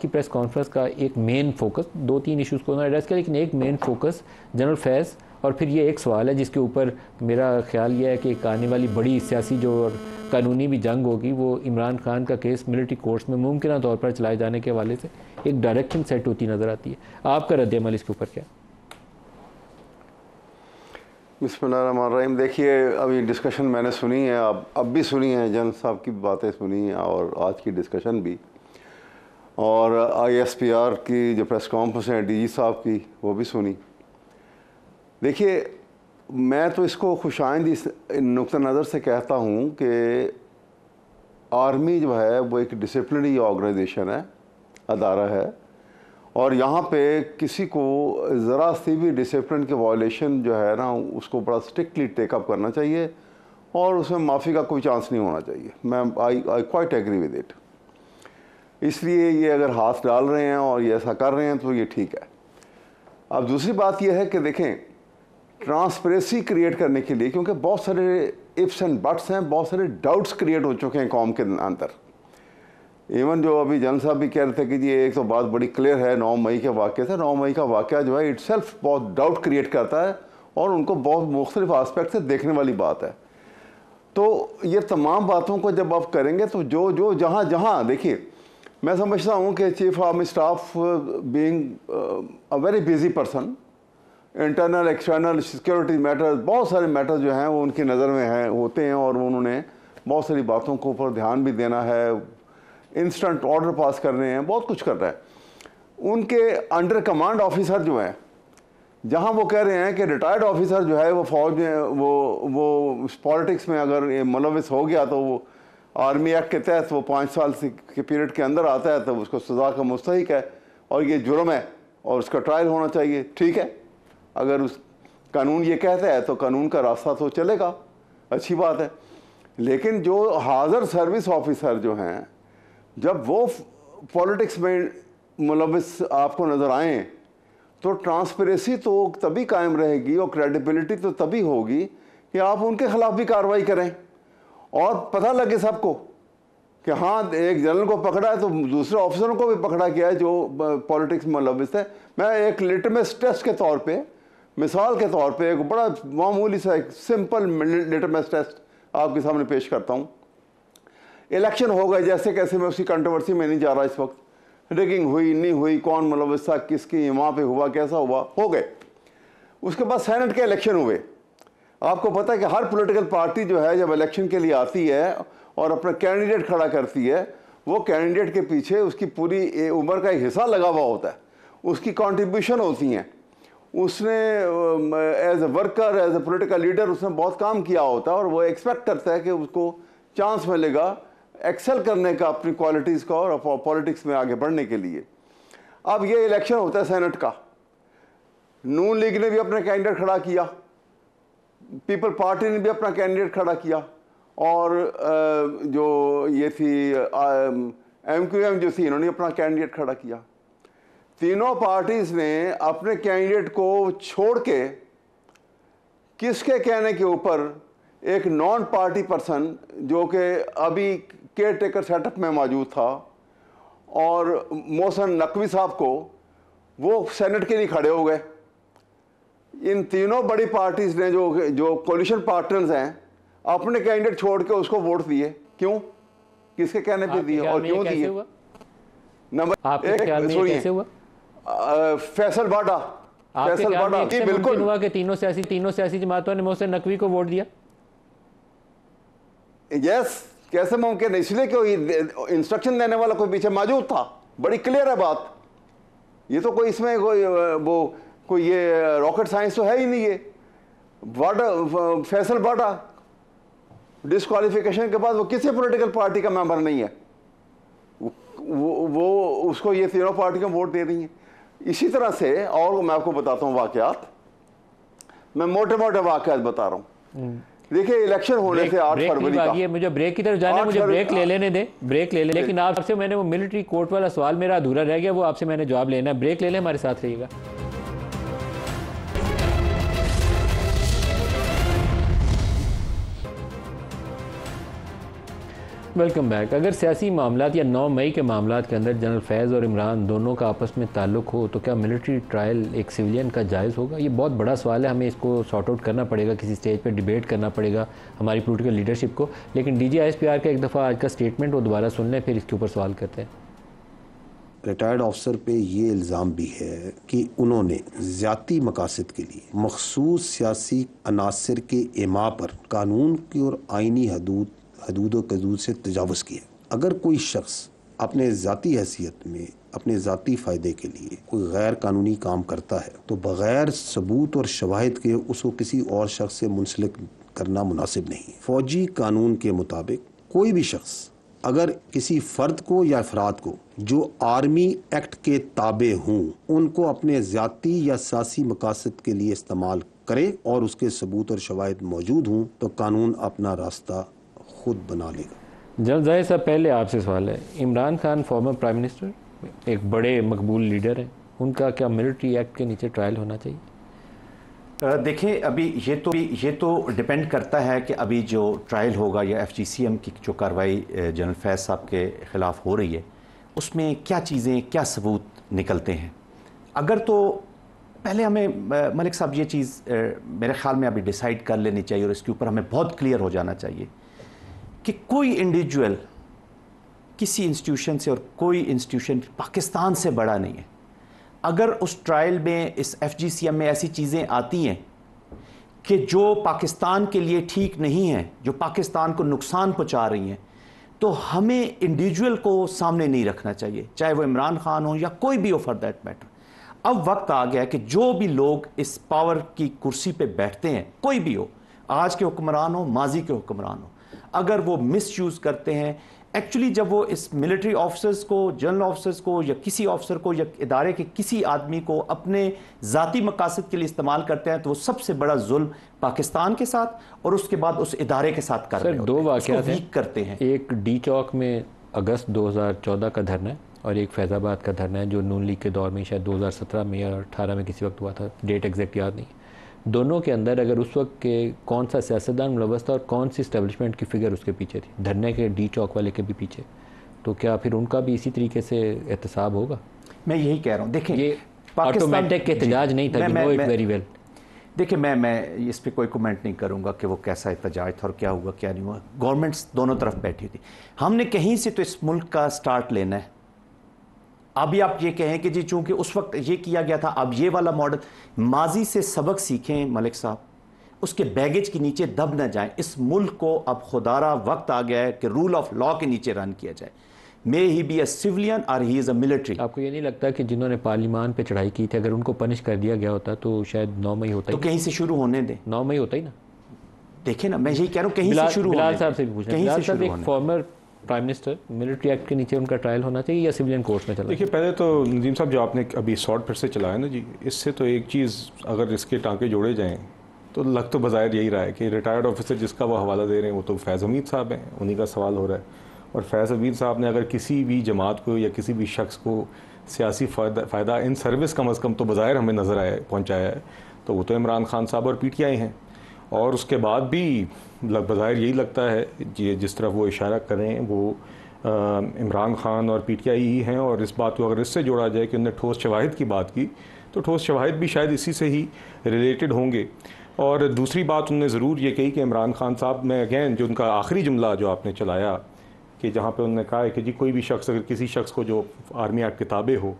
की प्रेस कॉन्फ्रेंस का एक मेन फोकस, 2-3 इशूज़ को उन्होंने एड्रेस किया, लेकिन एक मेन फोकस जनरल फैज़ और फिर ये एक सवाल है जिसके ऊपर मेरा ख्याल ये है कि एक आने वाली बड़ी सियासी जो कानूनी भी जंग होगी वो इमरान खान का केस मिलिट्री कोर्ट्स में मुमकिन तौर पर चलाए जाने के हवाले से एक डायरेक्शन सेट होती नज़र आती है। आपका रद्द-ए-अमल इसके ऊपर क्या? बिस्मिल्लाहिर्रहमानिर्रहीम। देखिए, अभी डिस्कशन मैंने सुनी है, अब भी सुनी है, जन साहब की बातें सुनी हैं और आज की डिस्कशन भी, और ISPR की जो प्रेस कॉन्फ्रेंस है DG साहब की वो भी सुनी। देखिए, मैं तो इसको खुशाइंद इस नुक्ता नज़र से कहता हूँ कि आर्मी जो है वो एक डिसिप्लिनरी ऑर्गेनाइजेशन है, अदारा है, और यहाँ पे किसी को ज़रा सी भी डिसिप्लिन के वायलेशन जो है ना उसको बड़ा स्ट्रिक्टली टेकअप करना चाहिए और उसमें माफ़ी का कोई चांस नहीं होना चाहिए। मैं I quite agree with it. इसलिए ये अगर हाथ डाल रहे हैं और ये ऐसा कर रहे हैं तो ये ठीक है। अब दूसरी बात ये है कि देखें, ट्रांसपेरेंसी क्रिएट करने के लिए, क्योंकि बहुत सारे इफ्स एंड बट्स हैं, बहुत सारे डाउट्स क्रिएट हो चुके हैं कौम के अंदर। इवन जो अभी जन साहब भी कह रहे थे कि जी एक तो बात बड़ी क्लियर है 9 मई के वाक़े से, 9 मई का वाक़ा जो है इटसेल्फ बहुत डाउट क्रिएट करता है और उनको बहुत मुख्तलिफ आस्पेक्ट से देखने वाली बात है। तो ये तमाम बातों को जब आप करेंगे तो जो जहाँ जहाँ देखिए, मैं समझता हूँ कि chief army staff being a very busy person, internal external security matters, बहुत सारे मैटर्स जो हैं वो उनकी नज़र में हैं, होते हैं, और उन्होंने बहुत सारी बातों को ऊपर ध्यान भी देना है, इंस्टेंट ऑर्डर पास करने हैं, बहुत कुछ कर रहा है। उनके अंडर कमांड ऑफिसर जो हैं, जहां वो कह रहे हैं कि रिटायर्ड ऑफिसर जो है वो फौज में वो पॉलिटिक्स में अगर मुलविस हो गया तो वो आर्मी एक्ट के तहत वो 5 साल के पीरियड के अंदर आता है तो उसको सज़ा का मुस्तहिक है और ये जुर्म है और उसका ट्रायल होना चाहिए। ठीक है, अगर उस कानून ये कहता है तो कानून का रास्ता तो चलेगा, अच्छी बात है। लेकिन जो हाज़र सर्विस ऑफिसर जो हैं, जब वो पॉलिटिक्स में मुलविस आपको नज़र आएँ तो ट्रांसपेरेंसी तो तभी कायम रहेगी और क्रेडिबिलिटी तो तभी होगी कि आप उनके खिलाफ भी कार्रवाई करें और पता लगे सबको कि हाँ, एक जनरल को पकड़ा है तो दूसरे ऑफिसरों को भी पकड़ा गया है जो पॉलिटिक्स में मुलविस है। मैं एक लिटमस टेस्ट के तौर पे, मिसाल के तौर पे, एक बड़ा मामूली सा एक सिंपल लिटमस टेस्ट आपके सामने पेश करता हूँ। इलेक्शन हो गए, जैसे कैसे, मैं उसकी कंट्रोवर्सी में नहीं जा रहा इस वक्त, रिगिंग हुई नहीं हुई, कौन मुलविस था, किसकी वहाँ पे हुआ, कैसा हुआ, हो गए। उसके बाद सेनेट के इलेक्शन हुए। आपको पता है कि हर पॉलिटिकल पार्टी जो है जब इलेक्शन के लिए आती है और अपना कैंडिडेट खड़ा करती है, वो कैंडिडेट के पीछे उसकी पूरी उम्र का एक हिस्सा लगा हुआ होता है, उसकी कंट्रीब्यूशन होती हैं, उसने as a worker, as a political leader उसने बहुत काम किया होता है और वो एक्सपेक्ट करता है कि उसको चांस मिलेगा एक्सेल करने का अपनी क्वालिटीज़ का और पॉलिटिक्स में आगे बढ़ने के लिए। अब ये इलेक्शन होता है सेनेट का, नून लीग ने भी अपना कैंडिडेट खड़ा किया, पीपल पार्टी ने भी अपना कैंडिडेट खड़ा किया, और जो ये थी MQM जो थी, इन्होंने अपना कैंडिडेट खड़ा किया। तीनों पार्टीज ने अपने कैंडिडेट को छोड़ के किसके कहने के ऊपर एक नॉन पार्टी पर्सन जो कि अभी केयर टेकर सेटअप में मौजूद था और मोहसिन नकवी साहब को, वो सेनेट के लिए खड़े हो गए। इन तीनों बड़ी पार्टीज ने जो कोलिशन पार्टनर्स हैं अपने कैंडिडेट छोड़ के उसको वोट दिए। क्यों, किसके कहने पे दिए और क्यों दिए? नंबर एक, फैसल बाटा, फैसल बाटा जी, बिल्कुल हुआ कि तीनों सियासी जमातों ने मोहसिन नकवी को वोट दिया। यस, कैसे मुमकिन? इसलिए कि इंस्ट्रक्शन देने वाला कोई पीछे मौजूद था, बड़ी क्लियर है बात। ये तो कोई इसमें कोई ये रॉकेट साइंस तो है ही नहीं। ये बाटा, फैसल बाटा डिस्क्वालिफिकेशन के बाद वो किसी पॉलिटिकल पार्टी का मेंबर नहीं है, वो उसको ये तीनों पार्टियां वोट दे रही हैं। इसी तरह से, और मैं आपको बताता हूँ वाकयात, मैं मोटे मोटे वाकयात बता रहा हूँ। देखिए, इलेक्शन होने से 8 फरवरी का, मुझे ब्रेक की तरफ जाने, मुझे ब्रेक ले लेने दे, ब्रेक ले ले। लेकिन आपसे मैंने वो मिलिट्री कोर्ट वाला सवाल मेरा अधूरा रह गया, वो आपसे मैंने जवाब लेना है। ब्रेक ले लें, हमारे साथ रहिएगा। Welcome back. अगर सियासी मामलात या 9 मई के मामलात के अंदर जनरल फैज़ और इमरान दोनों का आपस में ताल्लुक़ हो तो क्या मिलिट्री ट्रायल एक सिविलियन का जायज़ होगा? ये बहुत बड़ा सवाल है, हमें इसको सॉर्ट आउट करना पड़ेगा, किसी स्टेज पे डिबेट करना पड़ेगा हमारी पॉलिटिकल लीडरशिप को। लेकिन DGISPR का एक दफ़ा आज का स्टेटमेंट वो दोबारा सुन लें, फिर इसके ऊपर सवाल करते हैं। रिटायर्ड अफसर पे ये इल्ज़ाम भी है कि उन्होंने ज़्याती मकासद के लिए मखसूस सियासी अनासर के इमा पर कानून की और आइनी हदूद से तजावुज़ किया। अगर कोई शख्स अपने ज़ाती हैसियत में अपने ज़ाती फ़ायदे के लिए कोई गैर कानूनी काम करता है तो बग़ैर सबूत और शवाहिद के उसको किसी और शख्स से मुंसलिक करना मुनासिब नहीं है। फ़ौजी कानून के मुताबिक कोई भी शख्स अगर किसी फ़र्द को या अफराद को जो आर्मी एक्ट के ताबे हों उनको अपने ज़ाती या सियासी मकासद के लिए इस्तेमाल करे और उसके सबूत और शवाहिद मौजूद हों तो कानून अपना रास्ता खुद बना लेगा। जनरल ज़ाहिर साहब, पहले आपसे सवाल है, Imran Khan former prime minister, एक बड़े मकबूल लीडर हैं, उनका क्या मिलिट्री एक्ट के नीचे ट्रायल होना चाहिए? देखिए, अभी ये तो डिपेंड करता है कि अभी जो ट्रायल होगा या FGCM की जो कार्रवाई जनरल फैज़ साहब के ख़िलाफ़ हो रही है उसमें क्या चीज़ें, क्या सबूत निकलते हैं। अगर तो पहले हमें मलिक साहब ये चीज़ मेरे ख़्याल में अभी डिसाइड कर लेनी चाहिए और इसके ऊपर हमें बहुत क्लियर हो जाना चाहिए कि कोई इंडिविजुअल किसी इंस्टीट्यूशन से और कोई इंस्टीट्यूशन पाकिस्तान से बड़ा नहीं है। अगर उस ट्रायल में इस FGCM में ऐसी चीज़ें आती हैं कि जो पाकिस्तान के लिए ठीक नहीं है, जो पाकिस्तान को नुकसान पहुंचा रही हैं, तो हमें इंडिविजुअल को सामने नहीं रखना चाहिए, चाहे वो इमरान खान हो या कोई भी हो फॉर दैट मैटर। अब वक्त आ गया कि जो भी लोग इस पावर की कुर्सी पे बैठते हैं, कोई भी हो, आज के हुक्मरान हो, माजी के हुक्मरान हो, अगर वो मिसयूज़ करते हैं, एक्चुअली जब वो इस मिलिट्री ऑफिसर्स को, जनरल ऑफिसर्स को या किसी ऑफिसर को या इदारे के किसी आदमी को अपने ज़ाती मकासद के लिए इस्तेमाल करते हैं तो वो सबसे बड़ा जुल्म पाकिस्तान के साथ और उसके बाद उस इदारे के साथ कर रहे हैं। 2 वाक़यात वीक करते हैं। एक D चौक में अगस्त 2014 का धरना है और एक फैज़ाबाद का धरना है जो नून लीग के दौर में शायद 2017 में या 18 में किसी वक्त हुआ था, डेट एग्जैक्ट याद नहीं। दोनों के अंदर अगर उस वक्त के कौन सा सियासतदान मुलव्वस था और कौन सी इस्टेब्लिशमेंट की फिगर उसके पीछे थी, धरने के D चौक वाले के भी पीछे, तो क्या फिर उनका भी इसी तरीके से एहतसाब होगा? मैं यही कह रहा हूँ। देखिए, ये ऑटोमेटिक एहतजाज नहीं था, नो इट वेरी वेल। देखिए, मैं इस पर कोई कमेंट नहीं करूँगा कि वो कैसा एहतजाज था और क्या हुआ क्या नहीं हुआ। गवर्नमेंट्स दोनों तरफ बैठी थी, हमने कहीं से तो इस मुल्क का स्टार्ट लेना है। अभी आप ये कहें कि जी चूंकि उस वक्त ये किया गया था, अब ये वाला मॉडल, माजी से सबक सीखें मलिक साहब, उसके बैगेज के नीचे दब न जाएं। इस मुल्क को अब खुदारा वक्त आ गया है कि रूल ऑफ लॉ के नीचे रन किया जाए। मे ही बी अ सिविलियन और ही इज़ अ मिलिट्री। आपको ये नहीं लगता कि जिन्होंने पार्लियामान पे चढ़ाई की थी अगर उनको पनिश कर दिया गया होता तो शायद 9 मई होता? तो कहीं से शुरू होने दें, 9 मई होता ही ना। देखें ना, मैं यही कह रहा हूँ कहीं से शुरू होने दें। साहब से भी पूछना, बिलाल साहब एक former prime minister, military act के नीचे उनका ट्रायल होना चाहिए या सिविलियन कोर्ट्स में चला? देखिए, पहले तो नदीम साहब जो आपने अभी शॉर्ट फिर से चलाया ना जी, इससे तो एक चीज़ अगर इसके टाँके जोड़े जाएँ तो लग तो बज़ाहिर यही रहा है कि रिटायर्ड ऑफिसर जिसका वो हवाला दे रहे हैं वो तो फैज़ हमीद साहब हैं, उन्हीं का सवाल हो रहा है। और फैज़ हमीद साहब ने अगर किसी भी जमात को या किसी भी शख्स को सियासी फ़ायदा इन सर्विस कम अज़ कम तो बज़ाहिर हमें नज़र आया पहुँचाया है तो वो तो इमरान खान साहब और PTI हैं। और उसके बाद भी बज़ाहिर यही लगता है जिस तरफ वो इशारा करें वो इमरान खान और PTI ही हैं। और इस बात को अगर इससे जोड़ा जाए कि उन्होंने ठोस शवाहिद की बात की तो ठोस शवाहिद भी शायद इसी से ही रिलेटेड होंगे। और दूसरी बात उन्होंने ज़रूर ये कही कि इमरान खान साहब में अगेन जो उनका आखिरी जुमला जो आपने चलाया कि जहाँ पे उन्होंने कहा है कि जी कोई भी शख्स अगर किसी शख्स को जो आर्मी एक्ट के ताबे हो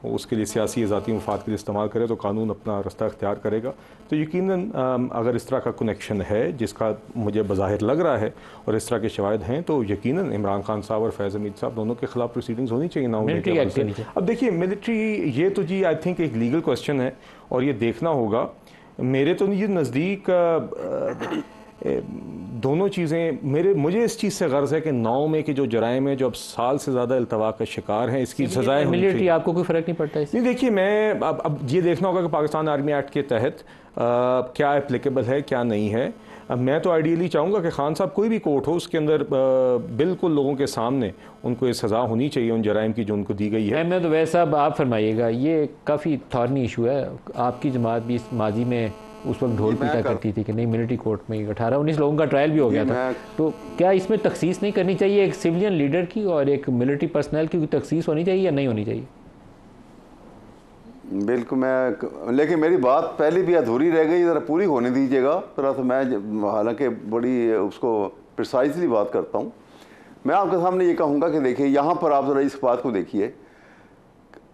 उसके लिए सियासी ज़ाती मफाद के लिए इस्तेमाल करे तो कानून अपना रास्ता इख्तियार करेगा। तो यकीनन अगर इस तरह का कनेक्शन है जिसका मुझे बज़ाहिर लग रहा है और इस तरह के शवाहिद हैं तो यकीनन इमरान खान साहब और फैज़ हमीद साहब दोनों के खिलाफ प्रोसीडिंग्स होनी चाहिए ना होनी। अब देखिए, मिलिट्री ये तो जी आई थिंक एक लीगल क्वेश्चन है और ये देखना होगा। मेरे तो ये नज़दीक दोनों चीज़ें मुझे इस चीज़ से गर्ज है कि 9 मई के जो जराइम है जो अब साल से ज़्यादा इल्तवा का शिकार हैं इसकी सजाएं होनी चाहिए। मिलिट्री आपको कोई फ़र्क नहीं पड़ता इससे? नहीं, देखिए, मैं अब ये देखना होगा कि पाकिस्तान आर्मी एक्ट के तहत क्या एप्लीकेबल है क्या नहीं है। अब मैं तो आइडियली चाहूँगा कि खान साहब कोई भी कोर्ट हो उसके अंदर बिल्कुल लोगों के सामने उनको ये सज़ा होनी चाहिए उन जराइम की जो उनको दी गई है। मैं तो वैसा आप फरमाइएगा, ये काफ़ी थॉर्नी इशू है। आपकी जमात भी इस माजी में उस वक्त ढोल पीटा करती थी कि नहीं मिलिट्री कोर्ट में 18-19 लोगों का ट्रायल भी हो गया था। तो क्या इसमें तखसीस नहीं करनी चाहिए एक सिविलियन लीडर की और एक मिलिट्री पर्सनल की तखसीस होनी चाहिए या नहीं होनी चाहिए? बिल्कुल, मैं लेकिन मेरी बात पहले भी अधूरी रह गई, ज़रा पूरी होने दीजिएगा थोड़ा सा। मैं हालांकि बड़ी उसको प्रिसाइजली बात करता हूँ। मैं आपके सामने ये कहूँगा कि देखिए यहाँ पर आप ज़रा इस बात को देखिए,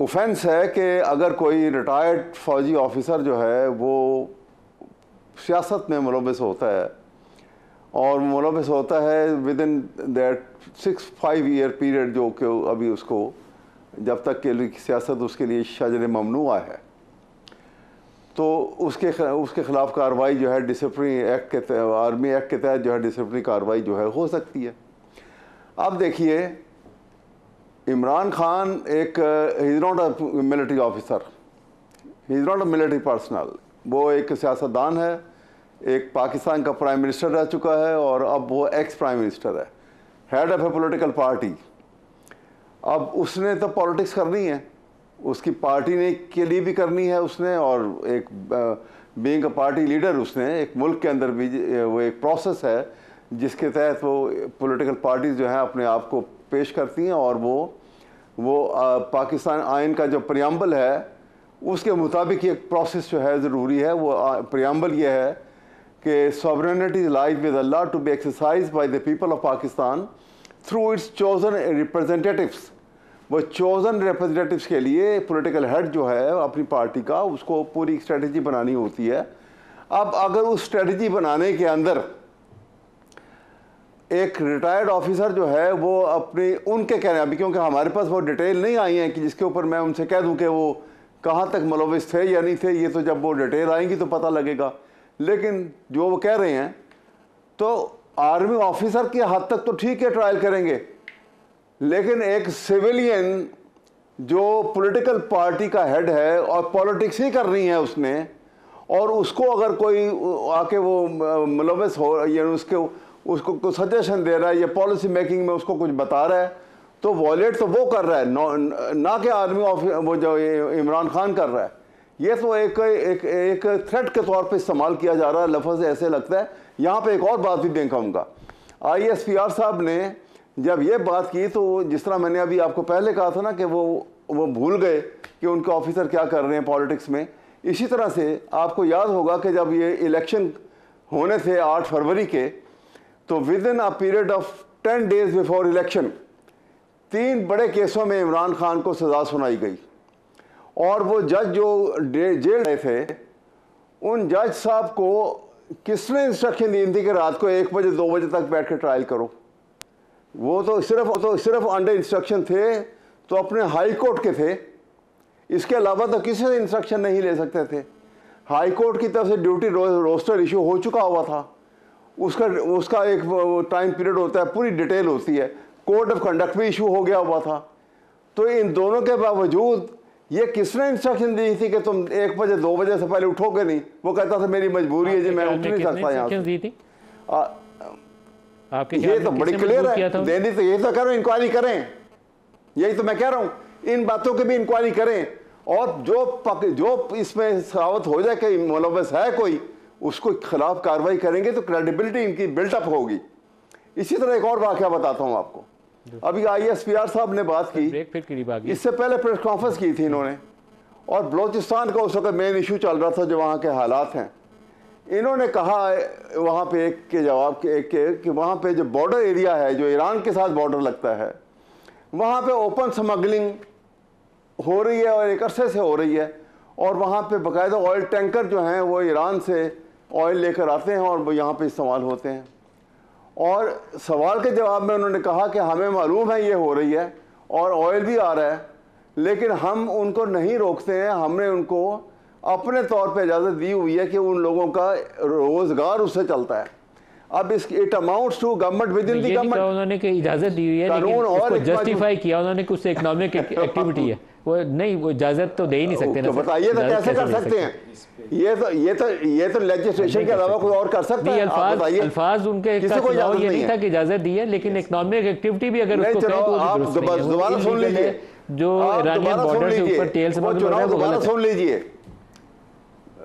ऑफेंस है कि अगर कोई रिटायर्ड फौजी ऑफिसर जो है वो सियासत में मुलव्वस होता है और मुलव्वस होता है with in that 6-5 year period, जो कि अभी उसको जब तक के सियासत उसके लिए शजर ममनुआ है, तो उसके खिलाफ कार्रवाई जो है डिसिप्लिनरी एक्ट के आर्मी एक्ट के तहत जो है डिसिप्लिनरी कार्रवाई जो है हो सकती है। अब देखिए इमरान खान एक he is not a military officer, he is not a military personnel, वो एक सियासतदान है, एक पाकिस्तान का प्राइम मिनिस्टर रह चुका है और अब वो एक्स प्राइम मिनिस्टर है, head of A political party. अब उसने तो पॉलिटिक्स करनी है, उसकी पार्टी ने के लिए भी करनी है उसने, और एक बीइंग अ पार्टी लीडर उसने एक मुल्क के अंदर भी वो एक प्रोसेस है जिसके तहत वो पॉलिटिकल पार्टीज जो हैं अपने आप को पेश करती हैं और वो पाकिस्तान आइन का जो प्रियम्बल है उसके मुताबिक एक प्रोसेस जो है ज़रूरी है। वो प्रियम्बल ये है कि sovereignty lies with Allah to be exercise by the people of Pakistan through its chosen representatives. वो चोजन रिप्रेजेंटेटिव्स के लिए पॉलिटिकल हेड जो है अपनी पार्टी का, उसको पूरी स्ट्रेटजी बनानी होती है। अब अगर उस स्ट्रेटजी बनाने के अंदर एक रिटायर्ड ऑफिसर जो है वो अपने उनके कहने, अभी क्योंकि हमारे पास वो डिटेल नहीं आई है कि जिसके ऊपर मैं उनसे कह दूं कि वो कहाँ तक मुलव्वस थे या नहीं थे, ये तो जब वो डिटेल आएंगी तो पता लगेगा। लेकिन जो वो कह रहे हैं तो आर्मी ऑफिसर के हद तक तो ठीक है ट्रायल करेंगे, लेकिन एक सिविलियन जो पॉलिटिकल पार्टी का हेड है और पॉलिटिक्स ही करनी है उसने, और उसको अगर कोई आके वो मुलव्वस हो या उसको कुछ सजेशन दे रहा है या पॉलिसी मेकिंग में उसको कुछ बता रहा है, तो वॉलेट तो वो कर रहा है, ना कि आर्मी वो जो इमरान खान कर रहा है। ये तो एक थ्रेट के तौर पे इस्तेमाल किया जा रहा है, लफ्ज़ ऐसे लगता है। यहाँ पे एक और बात भी मैं कहूँगा, ISPR साहब ने जब ये बात की तो जिस तरह मैंने अभी आपको पहले कहा था ना कि वो भूल गए कि उनके ऑफिसर क्या कर रहे हैं पॉलिटिक्स में, इसी तरह से आपको याद होगा कि जब ये इलेक्शन होने थे 8 फरवरी के, तो with in a period of 10 days before election 3 बड़े केसों में इमरान खान को सज़ा सुनाई गई। और वो जज जो जेल गए थे, उन जज साहब को किसने इंस्ट्रक्शन दी थी कि रात को 1 बजे 2 बजे तक बैठ के ट्रायल करो? वो तो सिर्फ अंडर इंस्ट्रक्शन थे तो अपने हाई कोर्ट के थे, इसके अलावा तो किसी से इंस्ट्रक्शन नहीं ले सकते थे। हाई कोर्ट की तरफ से ड्यूटी रोस्टर इशू हो चुका हुआ था, उसका एक टाइम पीरियड होता है, पूरी डिटेल होती है, कोड ऑफ कंडक्ट भी इशू हो गया हुआ था। तो इन दोनों के बावजूद ये किसने इंस्ट्रक्शन दी थी कि तुम 1 बजे 2 बजे से पहले उठोगे नहीं? वो कहता था मेरी मजबूरी है जी, मैं उठ नहीं सकता यहाँ से। ये तो बड़ी क्लियर है, देनी तो यही तो कह रहा हूँ, इंक्वायरी करें, यही तो मैं कह रहा हूँ, इन बातों की भी इंक्वायरी करें, और जो इसमें साबित हो जाए कि मुलव्वस है कोई, उसको खिलाफ कार्रवाई करेंगे तो क्रेडिबिलिटी इनकी बिल्टअप होगी। इसी तरह एक और वाकया बताता हूँ आपको। अभी ISPR साहब ने बात की, इससे पहले प्रेस कॉन्फ्रेंस की थी इन्होंने, और बलोचिस्तान का उस वक्त मेन इशू चल रहा था जो वहाँ के हालात हैं। इन्होंने कहा वहाँ पे एक के जवाब कि वहाँ पे जो बॉर्डर एरिया है जो ईरान के साथ बॉर्डर लगता है, वहाँ पे ओपन स्मगलिंग हो रही है और एक अरसे से हो रही है, और वहाँ पे बाकायदा ऑयल टैंकर जो हैं वो ईरान से ऑयल लेकर आते हैं और वो यहाँ पे इस्तेमाल होते हैं। और सवाल के जवाब में उन्होंने कहा कि हमें मालूम है ये हो रही है और ऑयल भी आ रहा है, लेकिन हम उनको नहीं रोकते हैं, हमने उनको अपने तौर पे इजाज़त दी हुई है कि उन लोगों का रोज़गार उससे चलता है। अब it amounts to government within the government, उन्होंने इजाज़त दी हुई है, लेकिन उसको जस्टिफाई किया उन्होंने कि उससे इकोनॉमिक एक्टिविटी है, वो नहीं, वो इजाज़त तो दे ही नहीं सकते। तो बताइए तो कैसे कर सकते हैं? ये तो लेजिस्लेशन के अलावा कोई और कर सकता है? अल्फाज उनके ये नहीं था कि इजाज़त दी है, लेकिन इकोनॉमिक एक्टिविटी भी अगर उसको कहें तो आप दोबारा सुन लीजिए, जो ईरानियन बॉर्डर से ऊपर तेल से सुन लीजिए,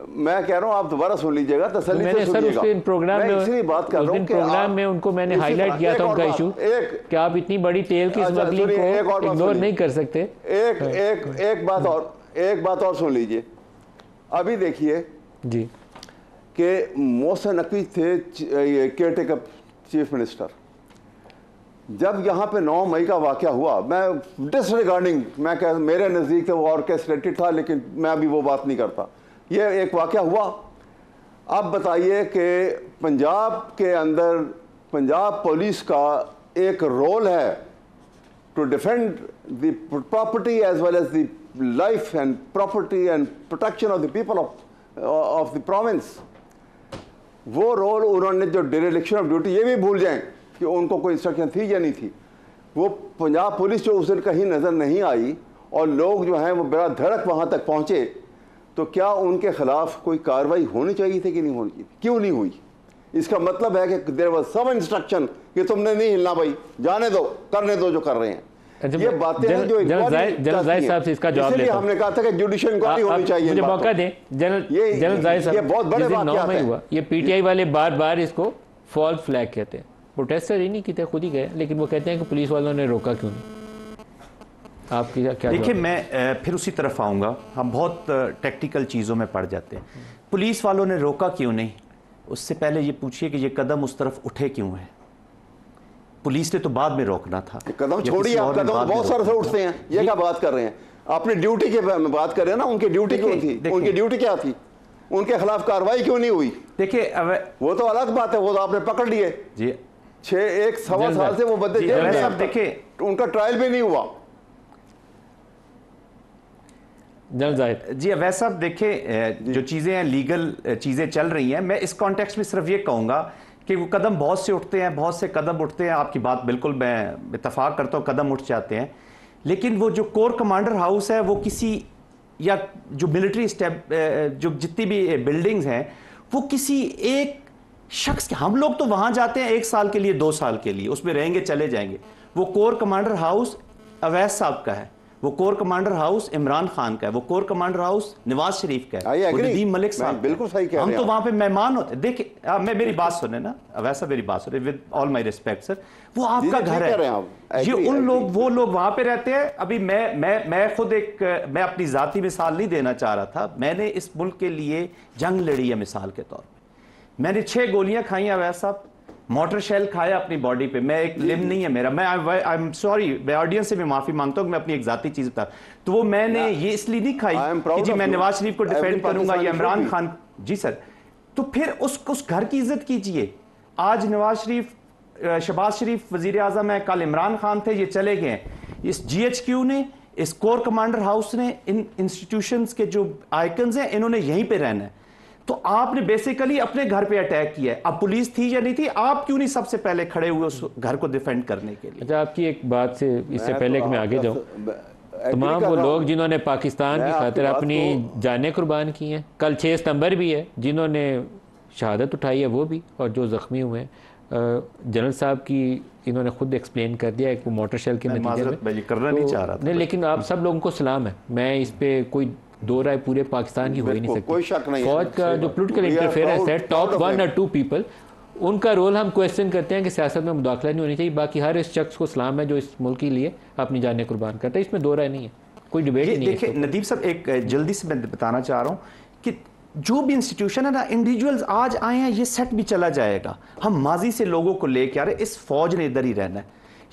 मैं कह रहा हूँ आप दोबारा सुन लीजिएगा, तसल्ली से सुनिएगा। मैं प्रोग्राम में इसलिए बात कर रहा हूँ कि प्रोग्राम में उनको मैंने हाईलाइट किया था उनका इशू कि आप इतनी बड़ी तेल की स्मगलिंग को इग्नोर नहीं कर सकते। एक बात और सुन लीजिए। अभी देखिए जी कि मोहसिन नकवी थे केयरटेकर चीफ मिनिस्टर, जब यहाँ पे 9 मई का वाक़या हुआ, मैं डिसरिगार्डिंग मेरे नज़दीक वो ऑर्केस्ट्रेटेड था, लेकिन मैं अभी वो बात नहीं करता। ये एक वाक़या हुआ। अब बताइए कि पंजाब के अंदर पंजाब पुलिस का एक रोल है to defend the property as well as the life and property and protection of the people of the province. वो रोल उन्होंने जो डिरेक्शन ऑफ ड्यूटी, ये भी भूल जाएं कि उनको कोई इंस्ट्रक्शन थी या नहीं थी। वो पंजाब पुलिस जो उस दिन कहीं नज़र नहीं आई और लोग जो हैं वो बड़ा धड़क वहाँ तक पहुँचे, तो क्या उनके खिलाफ कोई कार्रवाई होनी चाहिए थी कि नहीं होनी चाहिए? क्यों नहीं हुई? इसका मतलब है कि देयर वाज सम इंस्ट्रक्शन कि तुमने नहीं हिलना भाई, जाने दो, करने दो जो कर रहे हैं। ये बातें हैं जो जनरल जाहिद साहब से इसका जवाब लेता हूं। हमने कहा था कि जुडिशियल इंक्वायरी होनी चाहिए। मुझे मौका दें जनरल जाहिद साहब, ये बहुत बड़े वाक़यात हैं। ये पीटीआई वाले बार बार इसको फॉल्स फ्लैग कहते हैं। प्रोटेस्टर ही नहीं कहते, खुद ही गए, लेकिन वो कहते हैं कि पुलिस वालों ने रोका क्यों नहीं। आपकी क्या? देखिए, मैं फिर उसी तरफ आऊँगा। हम बहुत टेक्निकल चीज़ों में पड़ जाते हैं। पुलिस वालों ने रोका क्यों नहीं, उससे पहले ये पूछिए कि ये कदम उस तरफ उठे क्यों हैं। पुलिस ने तो बाद में रोकना था। कदम छोड़िए, आप कदम बहुत सारे से उठते हैं, ये क्या बात कर रहे हैं? अपनी ड्यूटी के बात कर रहे हैं ना, उनकी ड्यूटी क्यों थी? उनकी ड्यूटी क्या थी? उनके खिलाफ कार्रवाई क्यों नहीं हुई? देखिए, वो तो अलग बात है, वो तो आपने पकड़ लिए जी। 1.25 साल से वो बंदे जेल में, अब देखिए उनका ट्रायल भी नहीं हुआ। जी अवैध साहब, देखिए जो चीज़ें हैं, लीगल चीज़ें चल रही हैं। मैं इस कॉन्टेक्स्ट में सिर्फ ये कहूँगा कि वो कदम बहुत से उठते हैं, बहुत से कदम उठते हैं। आपकी बात बिल्कुल मैं इत्तफाक करता हूँ, कदम उठ जाते हैं। लेकिन वो जो कोर कमांडर हाउस है, वो किसी या जो मिलिट्री स्टेप, जो जितनी भी बिल्डिंग्स हैं, वो किसी एक शख्स के, हम लोग तो वहाँ जाते हैं 1 साल के लिए, 2 साल के लिए, उसमें रहेंगे, चले जाएंगे। वो कोर कमांडर हाउस अवैध साहब का है, वो core commander house Imran Khan का है, वो core commander house Nawaz Sharif का है, वो नदीम मलिक साहब, बिल्कुल सही कह रहे हैं। हम तो वहां पे मेहमान होते। देखिए, मैं मेरी बात सुने ना, वैसा मेरी बात सुने, with all my respect sir, वो आपका घर है। ये उन लोग, वो लोग वहां पे रहते हैं। अभी मैं खुद मैं अपनी जाती मिसाल नहीं देना चाह रहा था। मैंने इस मुल्क के लिए जंग लड़ी है मिसाल के तौर पर। मैंने 6 गोलियां खाई हैं अवैध साहब, मोटर शेल खाया अपनी बॉडी पे। मैं एक लिम नहीं है मेरा, मैं आई एम सॉरी, मैं ऑडियंस से भी माफी मांगता हूँ, मैं अपनी एक जाती चीज बता। तो वो मैंने ये इसलिए नहीं खाई कि जी मैं नवाज शरीफ को डिफेंड करूंगा या इमरान खान। जी सर, तो फिर उस घर की इज्जत कीजिए। आज नवाज शरीफ, शहबाज शरीफ वजीर आजम है, कल इमरान खान थे, ये चले गए। इस GHQ ने, इस कोर कमांडर हाउस ने, इन इंस्टीट्यूशंस के जो आइकन्स हैं, इन्होंने यहीं पे रहना है। तो आपने बेसिकली अपने घर पे अटैक किया है। अब पुलिस थी या नहीं थी, आप क्यों नहीं सबसे पहले खड़े हुए उस घर को डिफेंड करने के लिए? अच्छा, आपकी एक बात से इससे पहले कि मैं आगे जाऊं, तमाम वो लोग जिन्होंने पाकिस्तान की खातिर अपनी जानें कुर्बान की हैं, कल 6 सितंबर भी है, जिन्होंने शहादत उठाई है वो भी, और जो ज़ख्मी हुए हैं, जनरल साहब की इन्होंने खुद एक्सप्लेन कर दिया है कि वो मोटर शेल के नतीजे में करना नहीं चाह रहा था। नहीं, लेकिन आप सब लोगों को सलाम है। मैं इस पे कोई दो राय पूरे पाकिस्तान की हो ही नहीं सकती। कोई शक नहीं। फौज का जो पोलिटिकल इंटरफेरेंस है, टॉप 1 और 2 पीपल, उनका रोल हम क्वेश्चन करते हैं कि सियासत में मुदाखला नहीं होनी चाहिए। बाकी हर इस शख्स को सलाम है जो इस मुल्क के लिए अपनी जानें कुर्बान करता है, इसमें दो राय नहीं है, कोई डिबेट नहीं है। देखिए नदीम साहब, एक जल्दी से मैं बताना चाह रहा हूँ कि जो भी इंस्टीट्यूशन है ना, इंडिविजुअल्स आज आए हैं, ये सेट भी चला जाएगा। हम माजी से लोगों को लेके आ रहे, इस फौज ने इधर ही रहना है।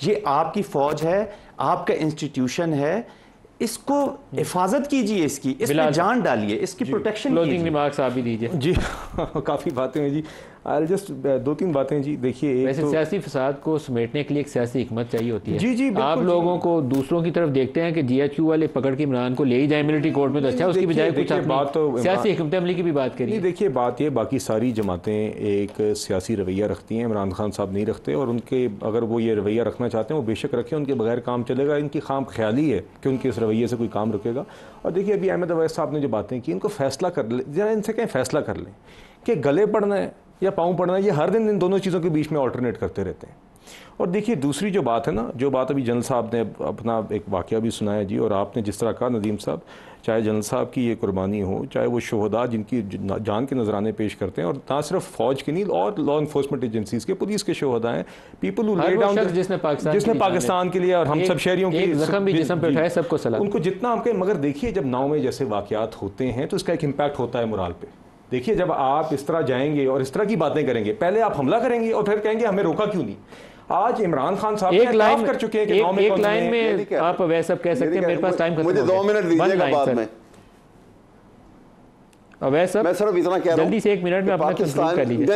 ये आपकी फौज है, आपका इंस्टीट्यूशन है, इसको हिफाजत कीजिए, इसमें जान डालिए, इसकी प्रोटेक्शन कीजिए। क्लोजिंग रिमार्क्स आप भी दीजिए जी। काफ़ी बातें हैं जी, आई जस्ट 2-3 बातें जी। देखिए, वैसे सियासी फसाद को समेटने के लिए एक सियासी हिकमत चाहिए होती है। जी, आप लोगों को दूसरों की तरफ देखते हैं कि GHQ वाले पकड़ के इमरान को ले ही जाए मिलिट्री कोर्ट में, तो अच्छा उसकी बजाय कुछ बात तो सियासी हिकमत अमली की भी बात करिए। देखिए, बात ये, बाकी सारी जमातें एक सियासी रवैया रखती हैं, इमरान खान साहब नहीं रखते, और उनके अगर वो ये रवैया रखना चाहते हैं वो बेशक रखें, उनके बगैर काम चलेगा। इनकी खाम ख्याली है कि उनके इस रवैये से कोई काम रुकेगा। और देखिए, अभी अहमद अवैस साहब ने जो बातें की, इनको फैसला कर ले, जरा इनसे कहें फैसला कर लें कि गले पड़ना है या पाँव पड़ना है। ये हर दिन इन दोनों चीज़ों के बीच में ऑल्टरनेट करते रहते हैं। और देखिए दूसरी जो बात है ना, जो बात अभी जनरल साहब ने अपना एक वाक़या भी सुनाया जी, और आपने जिस तरह कहा नदीम साहब, चाहे जनरल साहब की ये कुर्बानी हो, चाहे वो शोहदा जिनकी जान के नजराने पेश करते हैं, और ना सिर्फ फौज के नहीं और लॉ इन्फोर्समेंट एजेंसीज के, पुलिस के शोहदा हैं, पीपल हु ले डाउन, जिसने पाकिस्तान के लिए और हम सब शहरियों की जख्म भी जिस्म पे उठाए, सबको सलाम, उनको जितना हम कहें। मगर देखिए जब 9 मई जैसे वाक़यात होते हैं तो इसका एक इम्पैक्ट होता है मोराल पे। देखिए जब आप इस तरह जाएंगे और इस तरह की बातें करेंगे, पहले आप हमला करेंगे और फिर कहेंगे हमें रोका क्यों नहीं। आज इमरान खान साहब एक लाइन कर चुके हैं कि एक लाइन में आप वैसे कह सकते हैं, मेरे पास टाइम खत्म, मुझे 2 मिनट दीजिएगा बाद में। वैसे मैं सिर्फ इतना कह रहा हूं, जल्दी से 1 मिनट में अपना कंक्लूड कर लीजिए।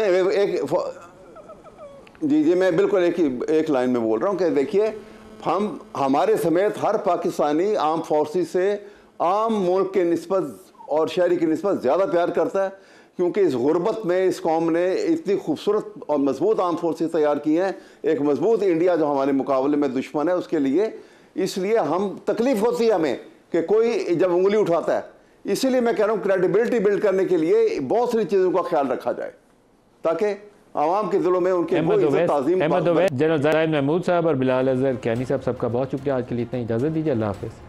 जी मैं बिल्कुल एक लाइन में बोल रहा हूं कि देखिए हम हमारे समेत हर पाकिस्तानी आर्म फोर्सेस से आम मुल्क के निस्बत और शहरी की निस्बत ज़्यादा प्यार करता है, क्योंकि इस गुर्बत में इस कौम ने इतनी खूबसूरत और मजबूत आर्म फोर्सेस तैयार की हैं, एक मजबूत इंडिया जो हमारे मुकाबले में दुश्मन है उसके लिए। इसलिए हम तकलीफ होती है हमें कि कोई जब उंगली उठाता है, इसीलिए मैं कह रहा हूँ क्रेडिबिलिटी बिल्ड करने के लिए बहुत सारी चीज़ों का ख्याल रखा जाए ताकि आवाम के दिलों में उनके जनरल ज़ाहिर महमूद साहब और बिलाल अज़हर कियानी साहब, सबका बहुत शुक्रिया। आज के लिए इतना, इजाज़त दीजिए, अल्लाह हाफ़िज़।